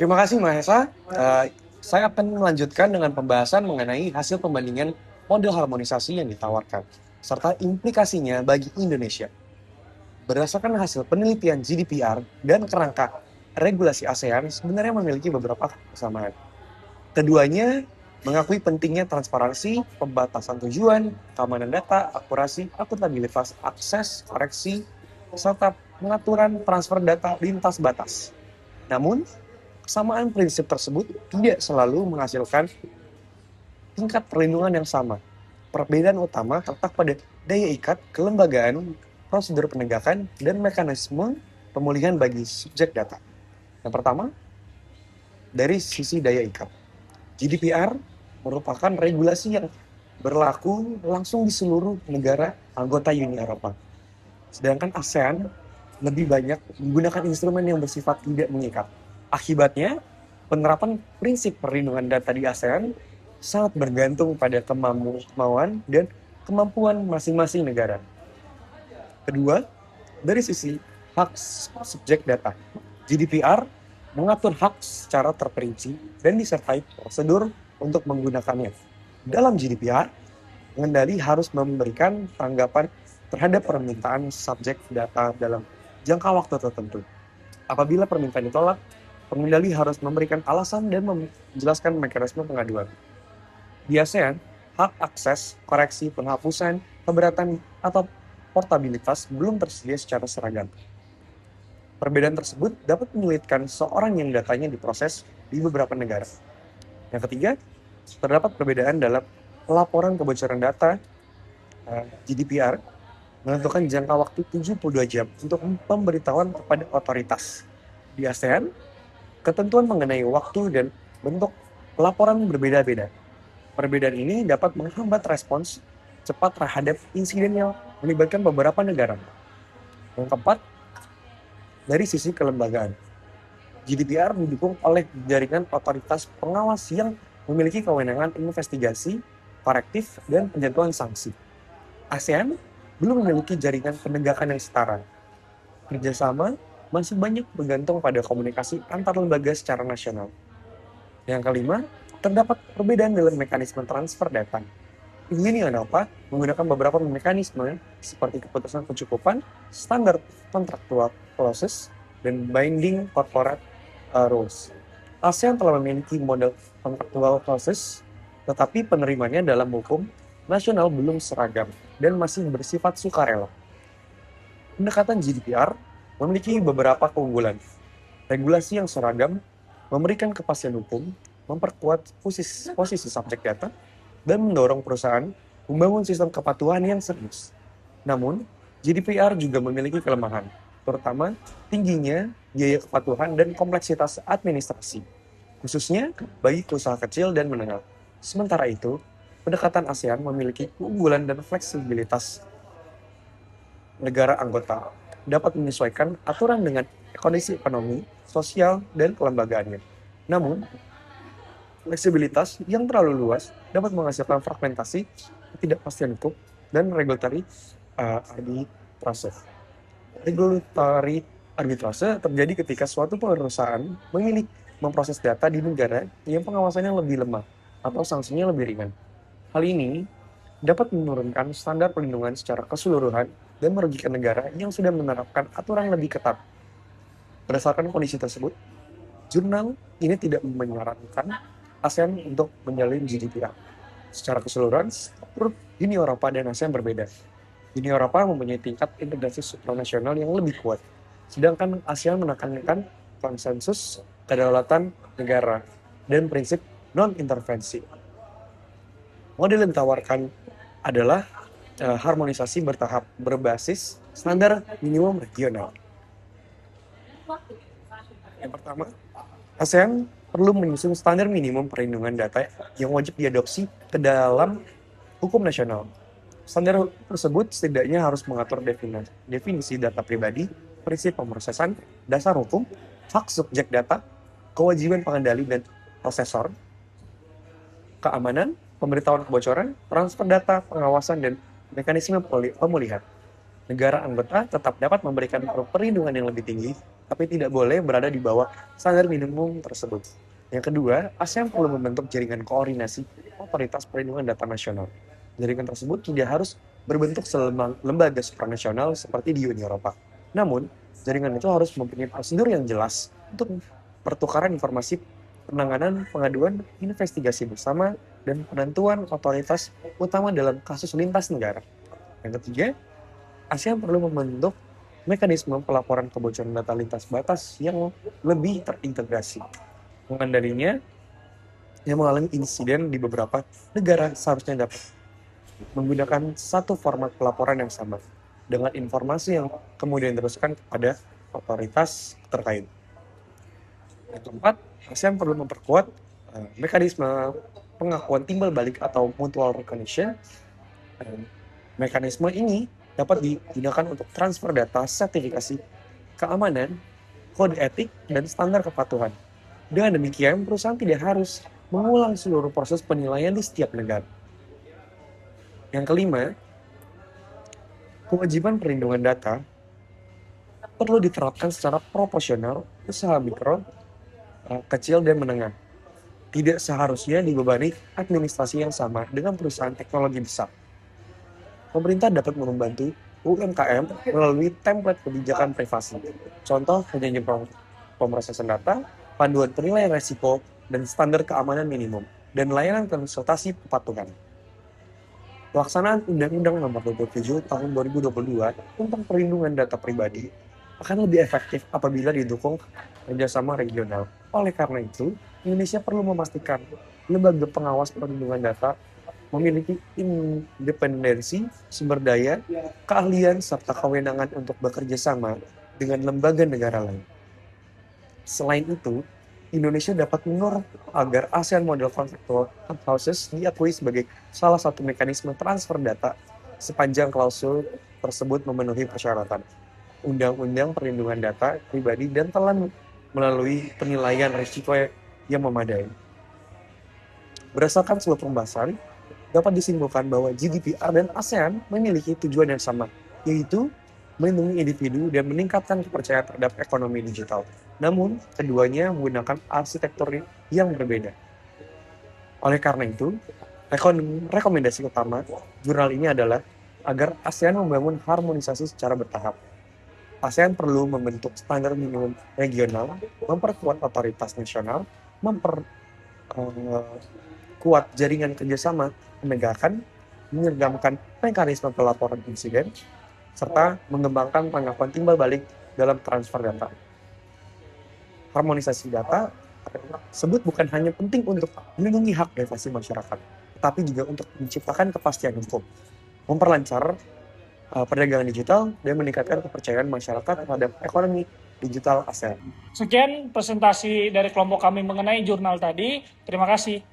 Terima kasih Mahesa. Saya akan melanjutkan dengan pembahasan mengenai hasil pembandingan model harmonisasi yang ditawarkan, serta implikasinya bagi Indonesia. Berdasarkan hasil penelitian GDPR dan kerangka regulasi ASEAN sebenarnya memiliki beberapa kesamaan. Keduanya mengakui pentingnya transparansi, pembatasan tujuan, keamanan data, akurasi, akuntabilitas, akses, koreksi, serta pengaturan transfer data lintas batas. Namun, kesamaan prinsip tersebut tidak selalu menghasilkan tingkat perlindungan yang sama. Perbedaan utama terletak pada daya ikat, kelembagaan, prosedur penegakan, dan mekanisme pemulihan bagi subjek data. Yang pertama, dari sisi daya ikat. GDPR merupakan regulasi yang berlaku langsung di seluruh negara anggota Uni Eropa. Sedangkan ASEAN lebih banyak menggunakan instrumen yang bersifat tidak mengikat. Akibatnya, penerapan prinsip perlindungan data di ASEAN sangat bergantung pada kemauan dan kemampuan masing-masing negara. Kedua, dari sisi hak subjek data, GDPR mengatur hak secara terperinci dan disertai prosedur untuk menggunakannya. Dalam GDPR, pengendali harus memberikan tanggapan terhadap permintaan subjek data dalam jangka waktu tertentu. Apabila permintaan ditolak, pengendali harus memberikan alasan dan menjelaskan mekanisme pengaduan. Di ASEAN, hak akses, koreksi, penghapusan, keberatan, atau portabilitas belum tersedia secara seragam. Perbedaan tersebut dapat menyulitkan seorang yang datanya diproses di beberapa negara. Yang ketiga, terdapat perbedaan dalam laporan kebocoran data. GDPR menentukan jangka waktu 72 jam untuk pemberitahuan kepada otoritas. Di ASEAN, ketentuan mengenai waktu dan bentuk laporan berbeda-beda. Perbedaan ini dapat menghambat respons cepat terhadap insiden yang melibatkan beberapa negara. Yang keempat, dari sisi kelembagaan. GDPR didukung oleh jaringan otoritas pengawas yang memiliki kewenangan investigasi, korektif, dan penjatuhan sanksi. ASEAN belum memiliki jaringan penegakan yang setara. Kerjasama masih banyak bergantung pada komunikasi antar lembaga secara nasional. Yang kelima, terdapat perbedaan dalam mekanisme transfer data. Uni Eropa menggunakan beberapa mekanisme seperti keputusan kecukupan, standar contractual clauses, dan binding corporate rules. ASEAN telah memiliki model contractual clauses, tetapi penerimanya dalam hukum nasional belum seragam dan masih bersifat sukarela. Pendekatan GDPR memiliki beberapa keunggulan. Regulasi yang seragam memberikan kepastian hukum, memperkuat posisi subjek data, dan mendorong perusahaan membangun sistem kepatuhan yang serius. Namun, GDPR juga memiliki kelemahan, terutama tingginya biaya kepatuhan dan kompleksitas administrasi, khususnya bagi usaha kecil dan menengah. Sementara itu, pendekatan ASEAN memiliki keunggulan dan fleksibilitas. Negara anggota dapat menyesuaikan aturan dengan kondisi ekonomi, sosial, dan kelembagaannya. Namun, fleksibilitas yang terlalu luas dapat menghasilkan fragmentasi, ketidakpastian hukum, dan regulatory arbitrase. Regulatory arbitrase terjadi ketika suatu perusahaan memilih memproses data di negara yang pengawasannya lebih lemah atau sanksinya lebih ringan. Hal ini dapat menurunkan standar perlindungan secara keseluruhan dan merugikan negara yang sudah menerapkan aturan lebih ketat. Berdasarkan kondisi tersebut, jurnal ini tidak menyarankan ASEAN untuk menjalin GDPR. Secara keseluruhan, struktur Uni Eropa dan ASEAN berbeda. Uni Eropa mempunyai tingkat integrasi supranasional yang lebih kuat, sedangkan ASEAN menekankan konsensus, kedaulatan negara, dan prinsip non-intervensi. Model yang ditawarkan adalah harmonisasi bertahap berbasis standar minimum regional. Yang pertama, ASEAN perlu menyusun standar minimum perlindungan data yang wajib diadopsi ke dalam hukum nasional. Standar tersebut setidaknya harus mengatur definisi data pribadi, prinsip pemrosesan, dasar hukum, hak subjek data, kewajiban pengendali dan prosesor, keamanan, pemberitahuan kebocoran, transfer data, pengawasan, dan mekanisme pemulihan. Negara anggota tetap dapat memberikan perlindungan yang lebih tinggi tapi tidak boleh berada di bawah standar minimum tersebut. Yang kedua, ASEAN perlu membentuk jaringan koordinasi otoritas perlindungan data nasional. Jaringan tersebut tidak harus berbentuk lembaga supranasional seperti di Uni Eropa. Namun, jaringan itu harus mempunyai prosedur yang jelas untuk pertukaran informasi, penanganan, pengaduan, investigasi bersama, dan penentuan otoritas utama dalam kasus lintas negara. Yang ketiga, ASEAN perlu membentuk mekanisme pelaporan kebocoran data lintas batas yang lebih terintegrasi. Mengendalinya yang mengalami insiden di beberapa negara seharusnya dapat menggunakan satu format pelaporan yang sama dengan informasi yang kemudian diteruskan kepada otoritas terkait. Yang keempat, ASEAN perlu memperkuat mekanisme pengakuan timbal balik atau mutual recognition. Mekanisme ini dapat digunakan untuk transfer data, sertifikasi, keamanan, kode etik, dan standar kepatuhan. Dengan demikian, perusahaan tidak harus mengulang seluruh proses penilaian di setiap negara. Yang kelima, kewajiban perlindungan data perlu diterapkan secara proporsional usaha mikro, kecil, dan menengah. Tidak seharusnya dibebani administrasi yang sama dengan perusahaan teknologi besar. Pemerintah dapat membantu UMKM melalui template kebijakan privasi. Contoh, perjanjian pemrosesan data, panduan penilaian resiko, dan standar keamanan minimum, dan layanan konsultasi kepatuhan. Pelaksanaan Undang-Undang Nomor 27 Tahun 2022 tentang Perlindungan Data Pribadi akan lebih efektif apabila didukung kerjasama regional. Oleh karena itu, Indonesia perlu memastikan lembaga pengawas perlindungan data memiliki independensi, sumber daya, keahlian, serta kewenangan untuk bekerja sama dengan lembaga negara lain. Selain itu, Indonesia dapat mendorong agar ASEAN Model Contractual Houses diakui sebagai salah satu mekanisme transfer data sepanjang klausul tersebut memenuhi persyaratan Undang-Undang Perlindungan Data Pribadi dan telah melalui penilaian risiko yang memadai. Berdasarkan seluruh pembahasan, dapat disimpulkan bahwa GDPR dan ASEAN memiliki tujuan yang sama, yaitu melindungi individu dan meningkatkan kepercayaan terhadap ekonomi digital. Namun, keduanya menggunakan arsitektur yang berbeda. Oleh karena itu, rekomendasi utama jurnal ini adalah agar ASEAN membangun harmonisasi secara bertahap. ASEAN perlu membentuk standar minimum regional, memperkuat otoritas nasional, memperkuat jaringan kerjasama penegakan, menyergamkan mekanisme pelaporan insiden, serta mengembangkan pengakuan timbal balik dalam transfer data. Harmonisasi data tersebut bukan hanya penting untuk melindungi hak privasi masyarakat, tetapi juga untuk menciptakan kepastian hukum, memperlancar perdagangan digital, dan meningkatkan kepercayaan masyarakat terhadap ekonomi digital ASEAN. Sekian presentasi dari kelompok kami mengenai jurnal tadi. Terima kasih.